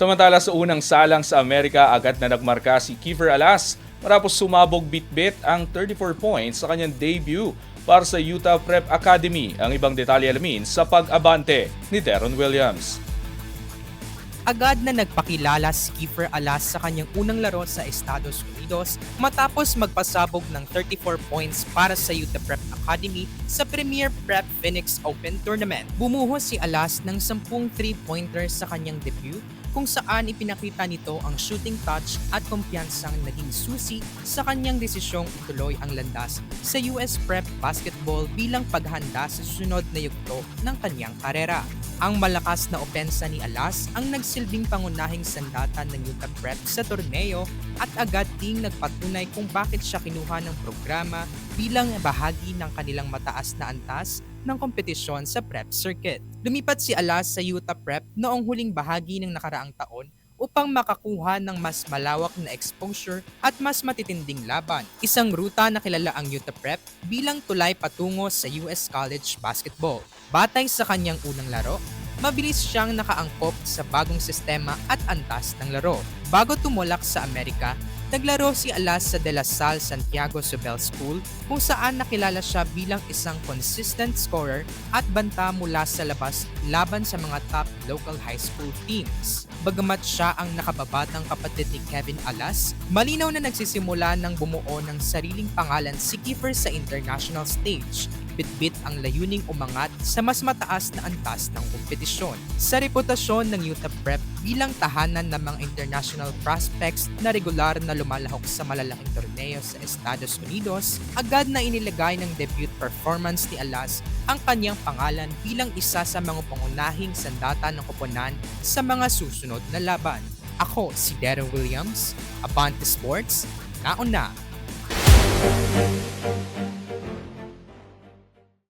Samantala sa unang salang sa Amerika, agad na nagmarka si Kiefer Alas matapos sumabog bitbit ang 34 points sa kanyang debut para sa Utah Prep Academy. Ang ibang detalye alamin sa pag-abante ni Deron Williams. Agad na nagpakilala si Kiefer Alas sa kanyang unang laro sa Estados Unidos matapos magpasabog ng 34 points para sa Utah Prep Academy sa Premier Prep Phoenix Open Tournament. Bumuhos si Alas ng 10 3-pointers sa kanyang debut kung saan ipinakita nito ang shooting touch at kumpiyansang naging susi sa kanyang desisyong ituloy ang landas sa US Prep Basketball bilang paghanda sa susunod na yugto ng kanyang karera. Ang malakas na opensa ni Alas ang nagsilbing pangunahing sandata ng Utah Prep sa torneo at agad ding nagpatunay kung bakit siya kinuha ng programa bilang bahagi ng kanilang mataas na antas ng kompetisyon sa prep circuit. Lumipat si Alas sa Utah Prep noong huling bahagi ng nakaraang taon upang makakuha ng mas malawak na exposure at mas matitinding laban. Isang ruta na kilala ang Utah Prep bilang tulay patungo sa US College Basketball. Batay sa kanyang unang laro, mabilis siyang nakaangkop sa bagong sistema at antas ng laro. Bago tumulak sa Amerika, naglaro si Alas sa De La Salle Santiago Zobel School kung saan nakilala siya bilang isang consistent scorer at banta mula sa labas laban sa mga top local high school teams. Bagamat siya ang nakababatang kapatid ni Kevin Alas, malinaw na nagsisimula ng bumuo ng sariling pangalan si Kiefer sa international stage. Bitbit ang layuning umangat sa mas mataas na antas ng kompetisyon. Sa reputasyon ng Utah Prep bilang tahanan ng mga international prospects na regular na lumalahok sa malalaking torneo sa Estados Unidos, agad na inilagay ng debut performance ni Alas ang kanyang pangalan bilang isa sa mga pangunahing sandata ng koponan sa mga susunod na laban. Ako si Deron Williams, Abante Sports, nauna!